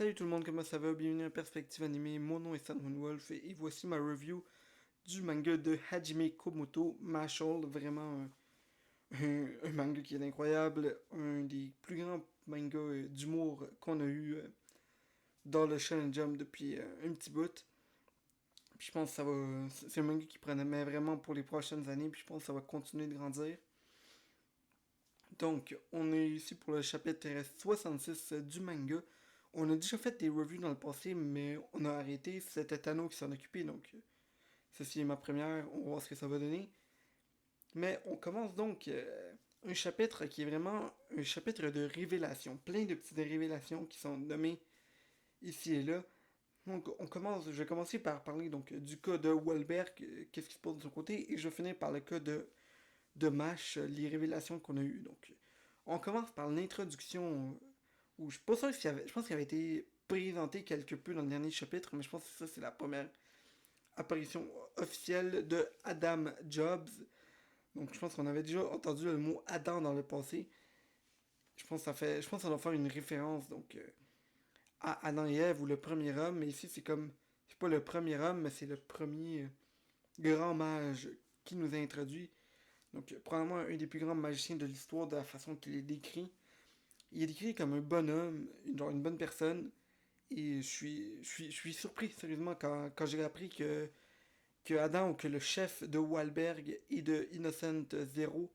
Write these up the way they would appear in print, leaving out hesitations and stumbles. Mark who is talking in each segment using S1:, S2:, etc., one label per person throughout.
S1: Salut tout le monde, comment ça va? Bienvenue à Perspective Animée, mon nom est Sandwin Wolf et voici ma review du manga de Hajime Komoto, Mashal, vraiment un manga qui est incroyable, un des plus grands mangas d'humour qu'on a eu dans le Shonen Jump depuis un petit bout. Puis je pense que ça va, c'est un manga qui prenait vraiment pour les prochaines années, puis je pense que ça va continuer de grandir. Donc, on est ici pour le chapitre 66 du manga. On a déjà fait des reviews dans le passé, mais on a arrêté. C'était Tano qui s'en occupait, donc ceci est ma première. On va voir ce que ça va donner. Mais on commence donc un chapitre qui est vraiment un chapitre de révélation. Plein de petites révélations qui sont nommées ici et là. Donc, je vais commencer par parler donc du cas de Wahlberg, qu'est-ce qui se passe de son côté, et je vais finir par le cas de Mash, les révélations qu'on a eues. Donc, on commence par l'introduction où je suis pas sûr s'il y avait, je pense qu'il avait été présenté quelque peu dans le dernier chapitre, mais je pense que ça c'est la première apparition officielle de Adam Jobs. Donc je pense qu'on avait déjà entendu le mot Adam dans le passé. Je pense que ça doit faire une référence donc à Adam et Ève ou le premier homme, mais ici c'est pas le premier homme, mais c'est le premier grand mage qui nous a introduit. Donc probablement un des plus grands magiciens de l'histoire de la façon qu'il est décrit. Il est décrit comme un bonhomme, genre une bonne personne. Et je suis surpris, sérieusement, quand j'ai appris que Adam, ou que le chef de Wahlberg et de Innocent Zero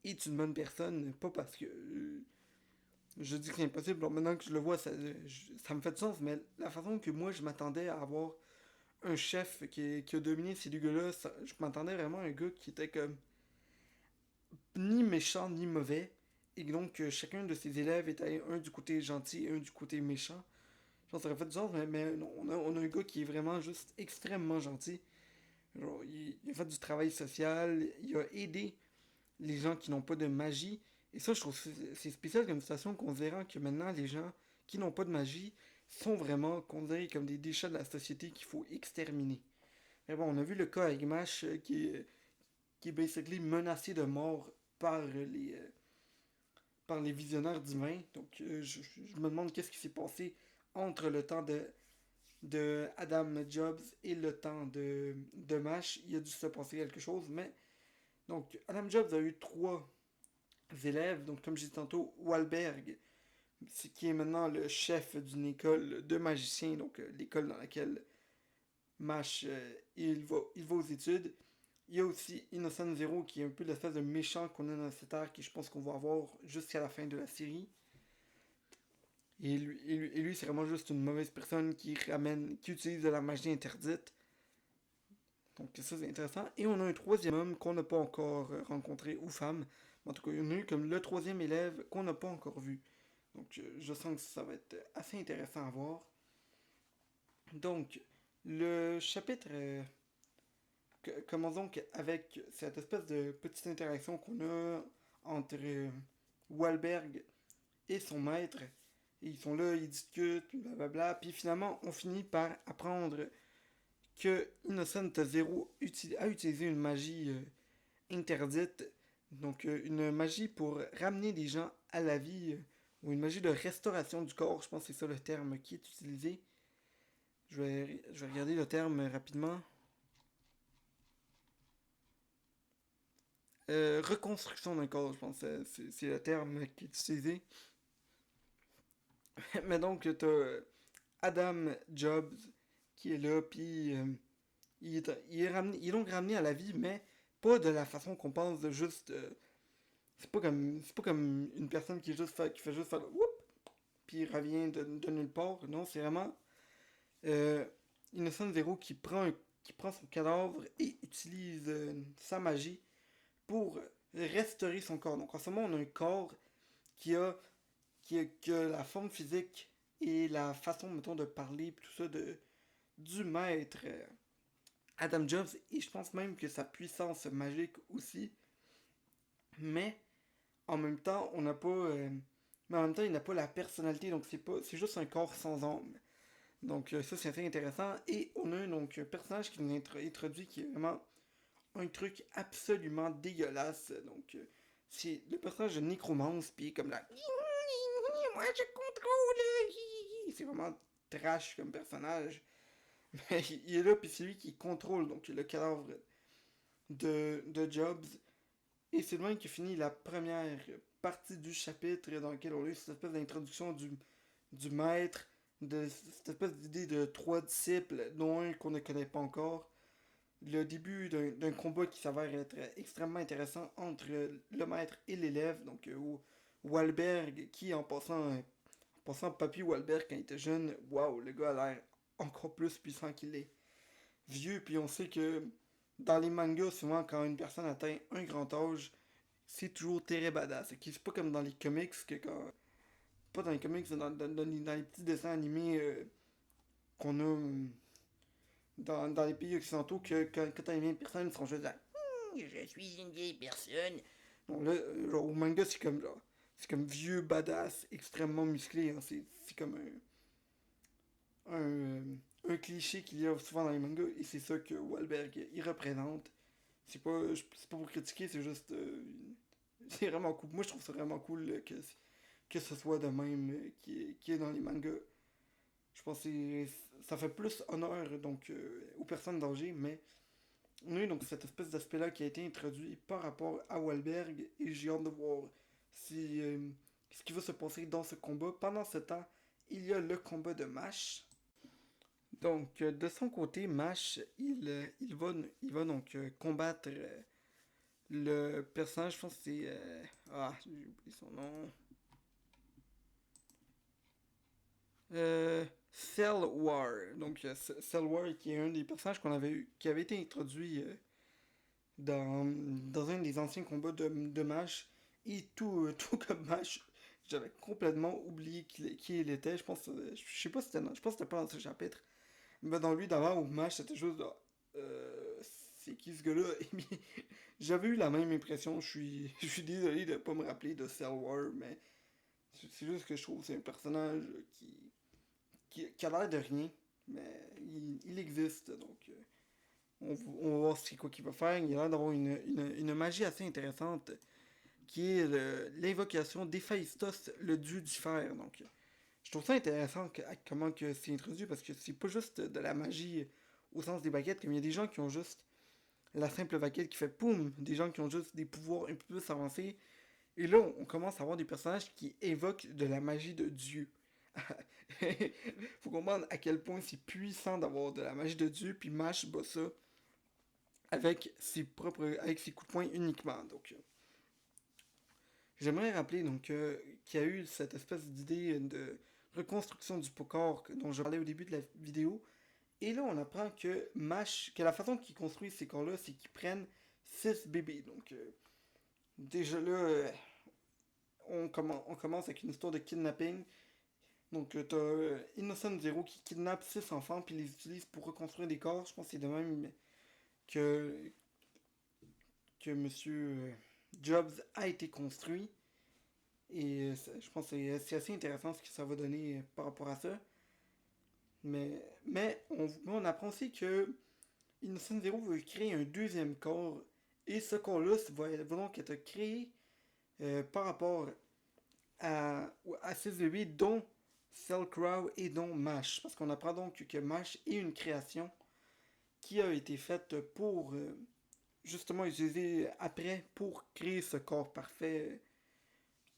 S1: est une bonne personne. Pas parce que je dis que c'est impossible. Alors maintenant que je le vois, ça me fait du sens, mais la façon que moi je m'attendais à avoir un chef qui a dominé ces deux gars-là, je m'attendais vraiment à un gars qui était comme ni méchant ni mauvais. Et donc chacun de ses élèves était un du côté gentil et un du côté méchant. Je pense que ça aurait fait du sens, mais non, on a un gars qui est vraiment juste extrêmement gentil. Genre, il a fait du travail social, il a aidé les gens qui n'ont pas de magie. Et ça, je trouve que c'est spécial comme situation, considérant que maintenant, les gens qui n'ont pas de magie sont vraiment considérés comme des déchets de la société qu'il faut exterminer. Mais bon, on a vu le cas avec Mash qui est basically menacé de mort par les visionnaires divins. Donc, je me demande qu'est-ce qui s'est passé entre le temps de Adam Jobs et le temps de Mash. Il a dû se passer quelque chose, mais donc Adam Jobs a eu trois élèves, donc comme j'ai dit tantôt, Wahlberg, qui est maintenant le chef d'une école de magiciens, donc l'école dans laquelle Mash il va aux études. Il y a aussi Innocent Zero qui est un peu l'espèce de méchant qu'on a dans cette ère qui je pense qu'on va avoir jusqu'à la fin de la série. Et lui c'est vraiment juste une mauvaise personne qui utilise de la magie interdite. Donc ça c'est intéressant. Et on a un troisième homme qu'on n'a pas encore rencontré, ou femme. En tout cas, il y en a eu comme le troisième élève qu'on n'a pas encore vu. Donc je sens que ça va être assez intéressant à voir. Donc, le chapitre commence donc avec cette espèce de petite interaction qu'on a entre Wahlberg et son maître. Et ils sont là, ils discutent, blablabla. Puis finalement, on finit par apprendre que Innocent Zero a utilisé une magie interdite. Donc une magie pour ramener des gens à la vie, ou une magie de restauration du corps, je pense que c'est ça le terme qui est utilisé. Je vais regarder le terme rapidement. Reconstruction d'un corps, je pense que c'est le terme qui est utilisé. Mais donc, t'as Adam Jobs qui est là, puis il est donc ramené à la vie, mais pas de la façon qu'on pense, de juste. C'est pas comme une personne qui fait juste faire whoop, puis il revient de nulle part. Non, c'est vraiment euh, Innocent Zero qui prend son cadavre et utilise sa magie pour restaurer son corps. Donc en ce moment, on a un corps qui a, qui a la forme physique et la façon, mettons, de parler, tout ça, du maître Adam Jobs. Et je pense même que sa puissance magique aussi. Mais en même temps, on n'a pas. Mais en même temps, il n'a pas la personnalité, donc c'est juste un corps sans âme. Donc ça, c'est assez intéressant. Et on a donc un personnage qui nous introduit qui est vraiment un truc absolument dégueulasse. Donc, c'est le personnage de Necromance, puis comme là. Moi je contrôle! c'est vraiment trash comme personnage. Mais il est là, puis c'est lui qui contrôle donc le cadavre de Jobs. Et c'est loin que finit la première partie du chapitre dans lequel on a eu cette espèce d'introduction du maître, de cette espèce d'idée de trois disciples, dont un qu'on ne connaît pas encore. Le début d'un combat qui s'avère être extrêmement intéressant entre le maître et l'élève, donc Wahlberg, qui en passant Papy Wahlberg quand il était jeune, waouh, le gars a l'air encore plus puissant qu'il est vieux, puis on sait que dans les mangas, souvent quand une personne atteint un grand âge, c'est toujours très badass. C'est pas comme dans les comics, que quand. Pas dans les comics, dans les petits dessins animés qu'on a dans les pays occidentaux, que quand t'as une vieille personne, ils sont juste là. Je suis une vieille personne. Bon, là, genre, au manga, c'est comme genre. C'est comme vieux badass, extrêmement musclé. Hein. C'est comme un cliché qu'il y a souvent dans les mangas, et c'est ça que Wahlberg il représente. C'est pas pour critiquer, c'est juste. C'est vraiment cool. Moi, je trouve ça vraiment cool que ce soit de même qui est dans les mangas. Je pense que ça fait plus honneur donc aux personnes d'âge, mais on a eu donc cette espèce d'aspect-là qui a été introduit par rapport à Wahlberg, et j'ai hâte de voir si, ce qui va se passer dans ce combat. Pendant ce temps, il y a le combat de Mash. Donc, de son côté, Mash, il va donc combattre le personnage, je pense que c'est. J'ai oublié son nom. Cell War. Donc, Cell War, qui est un des personnages qui avait été introduit dans un des anciens combats de Mash. Et tout comme Mash, j'avais complètement oublié qui il était. Je sais pas si je pense que c'était pas dans ce chapitre. Mais dans lui d'avant, où Mash, c'était juste. C'est qui ce gars-là? J'avais eu la même impression. Je suis désolé de pas me rappeler de Cell War, mais c'est juste que je trouve que c'est un personnage qui a l'air de rien, mais il existe, donc on va voir c'est quoi qu'il va faire. Il a l'air d'avoir une magie assez intéressante, qui est l'invocation d'Héphaïstos, le dieu du fer. Donc, je trouve ça intéressant comment que c'est introduit, parce que c'est pas juste de la magie au sens des baguettes, comme il y a des gens qui ont juste la simple baguette qui fait poum, des gens qui ont juste des pouvoirs un peu plus avancés. Et là, on commence à avoir des personnages qui évoquent de la magie de Dieu. Faut comprendre à quel point c'est puissant d'avoir de la magie de Dieu, puis Mash bat ça avec ses coups de poing uniquement. Donc, j'aimerais rappeler donc qu'il y a eu cette espèce d'idée de reconstruction du Pokor dont je parlais au début de la vidéo. Et là, on apprend que la façon qu'ils construisent ces corps-là, c'est qu'ils prennent 6 bébés. Donc, déjà là, on commence avec une histoire de kidnapping. Donc, t'as Innocent Zero qui kidnappe 6 enfants puis les utilise pour reconstruire des corps. Je pense que c'est de même que, que Monsieur Jobs a été construit. Et je pense que c'est assez intéressant ce que ça va donner par rapport à ça. Mais on apprend aussi que Innocent Zero veut créer un deuxième corps. Et ce corps-là va donc être créé par rapport à ces bébés, dont Cellcrow et dont Mash. Parce qu'on apprend donc que Mash est une création qui a été faite pour justement utiliser après pour créer ce corps parfait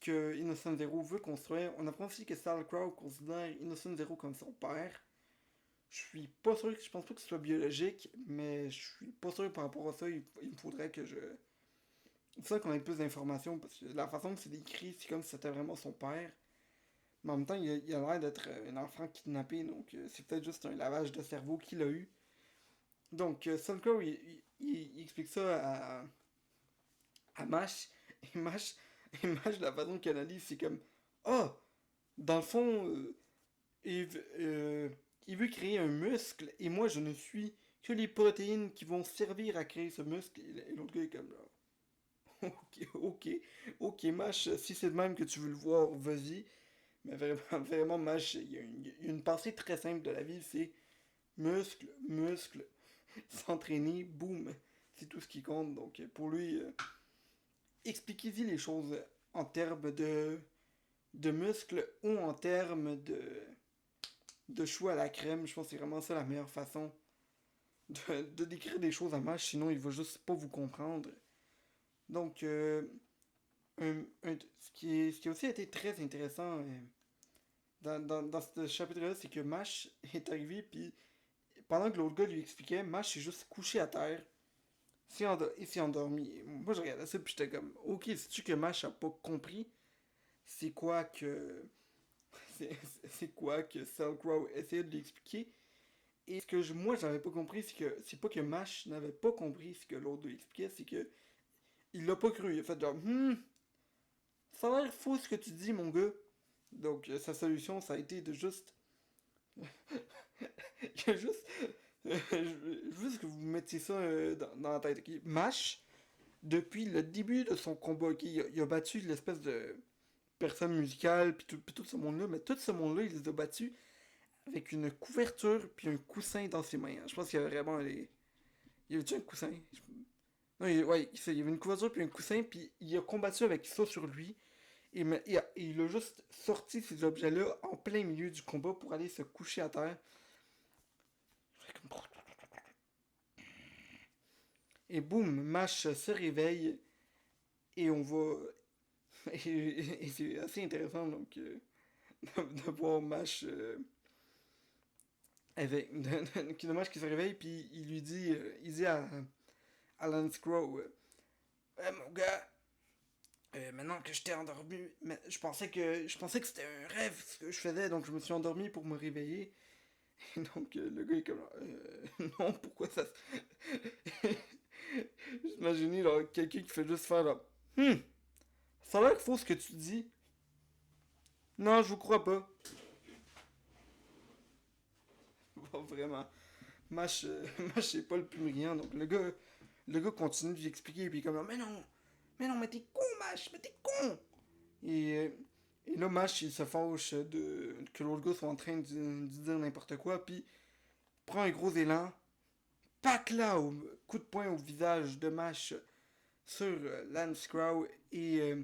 S1: que Innocent Zero veut construire. On apprend aussi que Cellcrow considère Innocent Zero comme son père. Je pense pas que ce soit biologique, mais je suis pas sûr par rapport à ça. Il me faudrait que je. Il faudrait qu'on ait plus d'informations, parce que la façon que c'est décrit, c'est comme si c'était vraiment son père. Mais en même temps, il a l'air d'être un enfant kidnappé, donc c'est peut-être juste un lavage de cerveau qu'il a eu. Donc, Suncore, il explique ça à Mash, et Mash, la façon qu'il analyse, c'est comme Ah, dans le fond, il veut créer un muscle, et moi, je ne suis que les protéines qui vont servir à créer ce muscle. Et l'autre gars est comme là. Ok, ok, Mash, si c'est de même que tu veux le voir, vas-y. Mais vraiment, vraiment, Mash, il y a une pensée très simple de la vie, c'est muscle, muscle, s'entraîner, boum. C'est tout ce qui compte. Donc, pour lui, expliquez-y les choses en termes de muscles ou en termes de chou à la crème. Je pense que c'est vraiment ça la meilleure façon de décrire des choses à Mash, sinon il va juste pas vous comprendre. Donc, ce qui a aussi été très intéressant dans ce chapitre-là, c'est que Mash est arrivé, puis pendant que l'autre gars lui expliquait, Mash s'est juste couché à terre, il s'est endormi. Moi, je regardais ça, puis j'étais comme, ok, c'est-tu que Mash a pas compris c'est quoi que. C'est quoi que Cellcrow essayait de lui expliquer? Et ce que moi j'avais pas compris, c'est que c'est pas que Mash n'avait pas compris ce que l'autre lui expliquait, c'est que il l'a pas cru. Il a fait genre, ça a l'air faux ce que tu dis, mon gars. Donc, sa solution, ça a été de juste. Il a juste. Juste que vous mettiez ça dans la tête. Ok? Mash, depuis le début de son combat, ok, il a battu l'espèce de personne musicale, puis tout ce monde-là, mais tout ce monde-là, il les a battus avec une couverture puis un coussin dans ses mains. Je pense qu'il y avait vraiment les. Il y avait-tu un coussin? Non, ouais, il y avait une couverture puis un coussin, puis il a combattu avec ça sur lui. Il a juste sorti ces objets-là en plein milieu du combat pour aller se coucher à terre. Et boum, Mash se réveille et on va. Et c'est assez intéressant donc de voir Mash avec Mash qui se réveille puis il dit à Lance Crow mon gars, maintenant que j'étais endormi, mais je pensais que c'était un rêve ce que je faisais, donc je me suis endormi pour me réveiller. Et donc le gars est comme non, pourquoi ça J'imaginais quelqu'un qui fait juste faire là. Ça a l'air faux ce que tu dis. Non, je vous crois pas. Bon, vraiment. Mash, Mash c'est pas le plus brillant, donc le gars continue de lui expliquer, puis il est comme mais non, mais t'es con, Mash, mais t'es con! Et, euh, et là, Mash, il se fâche que l'autre gars soit en train de dire n'importe quoi, puis prend un gros élan, pack là, au coup de poing au visage de Mash sur Lance Crow, et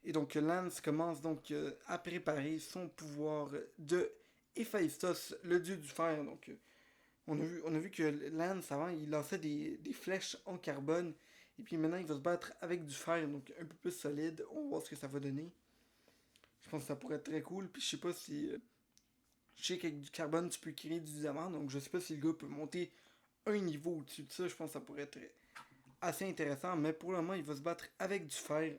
S1: donc Lance commence donc à préparer son pouvoir de Héphaïstos, le dieu du fer. Donc on a vu que Lance avant il lançait des flèches en carbone. Et puis maintenant il va se battre avec du fer, donc un peu plus solide. On va voir ce que ça va donner. Je pense que ça pourrait être très cool. Puis je sais pas si. Je sais qu'avec du carbone tu peux créer du diamant. Donc je sais pas si le gars peut monter un niveau au-dessus de ça. Je pense que ça pourrait être assez intéressant. Mais pour le moment il va se battre avec du fer,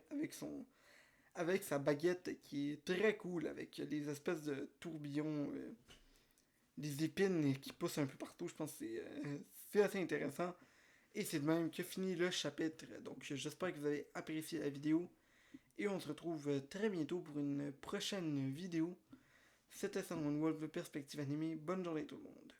S1: avec sa baguette qui est très cool, avec les espèces de tourbillons, des épines qui poussent un peu partout. Je pense que c'est assez intéressant. Et c'est de même que finit le chapitre. Donc j'espère que vous avez apprécié la vidéo. Et on se retrouve très bientôt pour une prochaine vidéo. C'était Simon Wolf de Perspective Animée. Bonne journée tout le monde.